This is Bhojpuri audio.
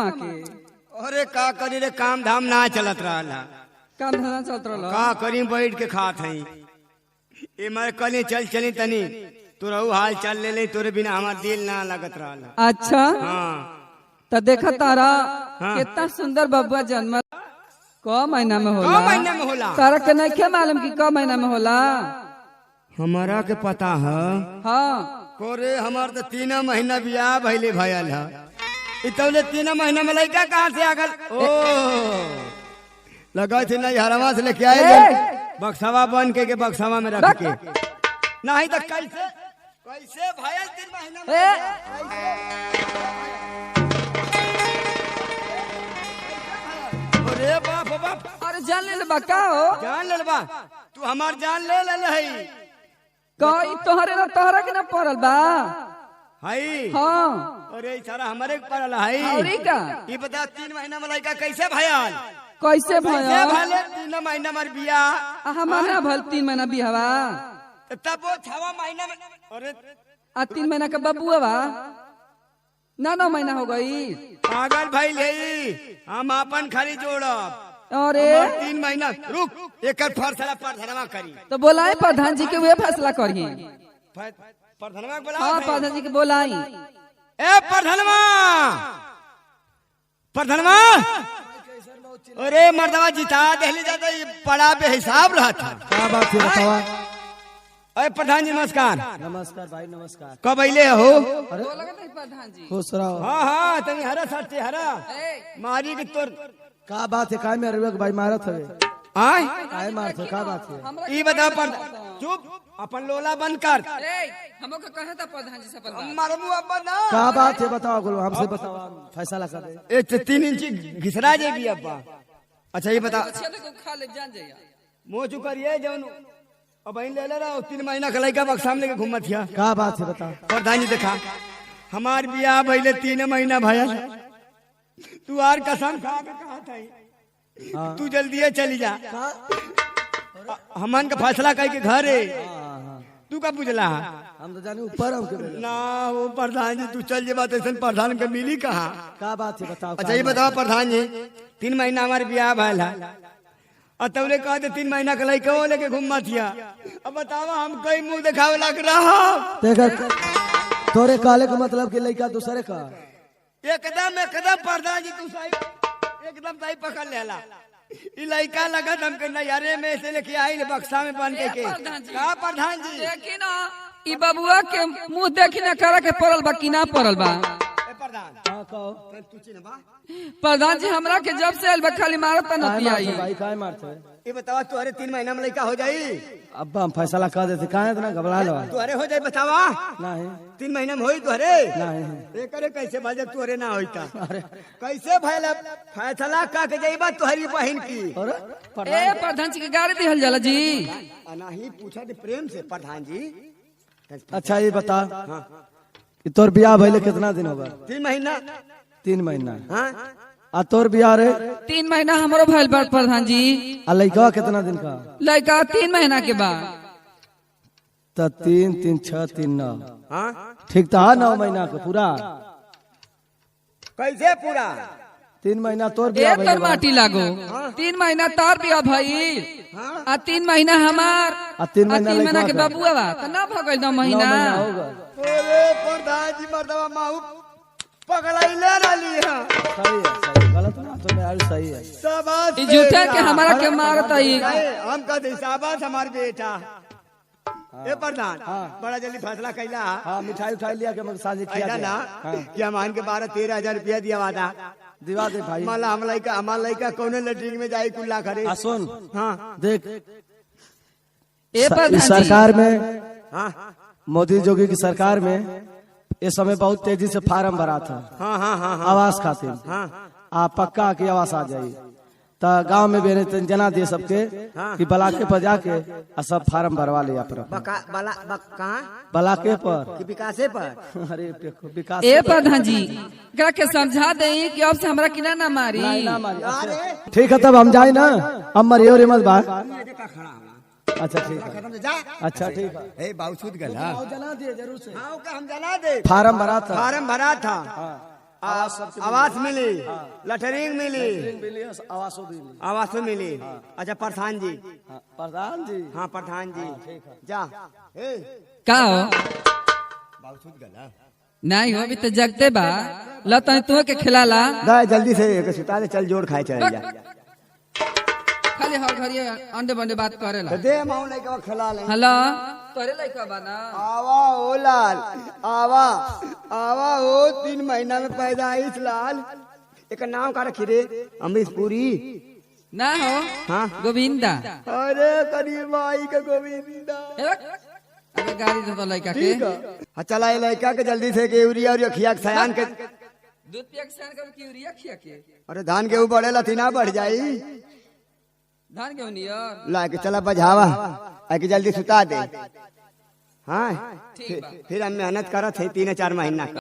कमा के? अरे का करी रे, काम धाम ना चलत रहा। काम धंधा चलत रहल? का करी, बैठ के खात हई। ए मारे कले चल चली तनी तोरा हाल चल ले ले, तोरे बिना हमार दिल ना लगत रहा। अच्छा हाँ तो देखा तारा हाँ। कितना सुंदर बबुआ जन्म क महीना में होला? क महीना में होला? तारा के नहीं क्या मालूम कि क महीना में होला? हमारा के पता है। हाँ कोरे हमार तो 3 महीना बियाह भइले भयल है। इतने 3 महीना में लड़का कहाँ से आ गल? ओ लगा थे नहीं, हरवा से लेके आए बक्सावा बन के बक्सावा में रख के। नहीं तो कैसे कैसे भयल 3 महीना में? अरे बाप बाप, अरे जान ले बा का हो? जान ले बा, तू हमार जान ले ले कोई तोहरे ना तोहरा के ना पड़ल बा? हई। हाँ अरे सारा हमारे पड़ल हई। औरी का? ये बता 3 महीना में लड़का कैसे भयल? कैसे भया? भले 3 महीना मार बियाह हमारा भल 3 महीना बिहवा तब वो 6 महीना में। अरे 3 महीना का बबुआ बा ना? 9 महीना हो गई। पागल भइल है, हम अपन खाली जोड़ब। अरे 3 महीना रुक, एक फैसला प्रधानवा करी। तो बोलाए प्रधान जी के वे फैसला करिए। प्रधानवा बोला। हाँ प्रधान जी के बोलाई। ए प्रधानवा, प्रधानवा, अरे मर्दवा जिता दहली जाता, ये बड़ा बेहिसाब रहा था। क्या बात है बतावा? अरे प्रधान जी नमस्कार। नमस्कार भाई नमस्कार। कब अइले हो? प्रधान जी खुश रहो। हाँ हाँ तनी हरा सटे हरा मारी की तोर का बात है? काय में अरवे भाई मारत हवे? आय काय मारत है? का बात है? ई बता पर चुप, अपन लोला बंद कर। हमको कहे था प्रधान जी से प्रधान। मरबू अब ना। का बात है बताओ? गुरु हमसे बताओ, फैसला कर दे। ए 3 इंची घिसरा जेबी अब्बा। अच्छा ये बता, खा ले जान जाइए। मुंह चुकरिए जौन अब इन ले रहा 3 महीना का लड़का बक्सा में लेके घूमत हिया। का बात है बता? प्रधान जी देखा, हमार बियाह भइले 3 महीना भयल। तू आर कसम खा के कहा था तू जल्दी चली जा, हमन का फैसला कह के घर है। तू का पूछला? हम तो जाने ऊपर हमके ना वो प्रधान जी, तू चल जे बात ऐसा प्रधान के मिली कहाँ? का बात है बताओ? अच्छा ये बताओ प्रधान जी, 3 महीना हमारे बियाह भयल है और तबले कहा 3 महीना का लड़का वो लेके घूमत हिया। अब बतावा हम कई मुंह दिखावे लग रहा? देखा तोरे काले का मतलब कि लड़का दूसरे का? एकदम एकदम प्रधान जी तू सही, एकदम सही पकड़ लेला। ई लड़का लगा हमके नैरे में से लेके आई बक्सा में बन के का प्रधान जी? देखी ना ई बबुआ के मुंह देखी ना करा के पड़ल बा कि ना पड़ल बा? प्रधान हाँ कहो। तू चिन्हबा? प्रधान जी हमरा के जब से आइल बा खाली मारत काय नती आई। मारते भाई? काय मारते? ये बतावा तू 3 महीना में लड़का हो जाई? अब हम फैसला कर देते। काहे इतना घबरा लो? तू हो जाई बतावा? नहीं 3 महीना में होई तुहरे? नहीं। करे कैसे भाजब तुहरे ना होईता? कैसे भइल फैसला का के जाइबा तुहरी बहन की? ए प्रधान जी के गाड़ी दिहल जाला जी। नहीं पूछा दे प्रेम से प्रधान जी। अच्छा ये बता कि तोर बियाह भइले कितना दिन होगा? 3 महीना। 3 महीना। हाँ आ तोर बियाह रे? 3 महीना हमरो भइल बा प्रधान जी। आ लड़का कितना दिन का? लड़का 3 महीना के बाद। तो 3 3 6 3 9। हाँ ठीक था 9 महीना के पूरा? कैसे पूरा? 3 महीना तोर बियाह एक भइले तर बा। माटी लागो। 3 महीना तार बिया भइल आ 3 महीना हमार आ 3 महीना के लड़का का? बबुआ बा त ना भगल 9 9 महीना। महीना होगा। अरे प्रधान जी मर्दवा माहू पगलाइले रहली है। सही है, सही गलत ना तो मैं सही है। शाबाश ई झूठे के बेटा। हमारा के मारत आई। नहीं, हम कहते शाबाश हमार बेटा। ए प्रधान बड़ा जल्दी फैसला कैला हाँ मिठाई उठाई लिया के साझे किया ऐसा गया। ना कि हम के 12-13 हजार रुपया दिया वादा दिवा दे भाई। माला हम लड़का हमार लड़का कौन लैट्रिन में जाए कुल्ला करे? आ सुन हाँ देख ए प्रधान इस जी सरकार में, हाँ मोदी जोगी की सरकार में इस समय बहुत तेजी से फार्म भरा था हाँ हाँ हाँ हाँ आवास खातिर। हाँ आ पक्का की आवास आ जाये तो गांव में बेरे जना दे सबके कि बलाके पर जाके आ सब फार्म भरवा ले अपना बलाके पर कि विकासे पर? अरे विकास ए प्रधान जी एकरा के समझा दे कि अब से हमरा किना ना मारी। ठीक है तब हम जाए ना। अब मरियो रे मत बात। अच्छा ठीक है। जा अच्छा ठीक है। ए बाबू छूट गया। जना दिए जरूर से। हाँ ओके हम जना दे। फार्म भरा था। फार्म भरा था आवास मिली, लटरिंग मिली, मिली, आवासों मिली। आवास मिली। अच्छा प्रधान जी, हाँ, प्रधान जी। हाँ प्रधान जी जा का हो बाबू छूट गला नहीं हो अभी तो जगते बा ला तनी तू के खिलाला दा जल्दी से एक सुता दे, चल जोड़ खाए चल जा। खाली हर घड़ी अंडे बंडे बात करेला तो दे माऊ लइका खिला ले। हेलो तोरे लइका बा ना आवा ओ लाल, आवा आवा ओ 3 महीना में पैदाइश लाल। एक नाम का रखी रे अमरीश पुरी ना हो हाँ गोविंदा अरे करीब माई के गोविंदा। अबे गाड़ी दे तो लइका के ठीक है हाँ चला ये लड़का के जल्दी से के यूरिया और खिया के सयान के दूध पिया के सान के यूरिया खिया के अरे धान के ऊपर बढ़ेला थी ना बढ़ जाई। धान के नियर ला के चला बजावा आके जल्दी सुता दे। हाँ ठीक बा फिर हम मेहनत करत है 3-4 महीना।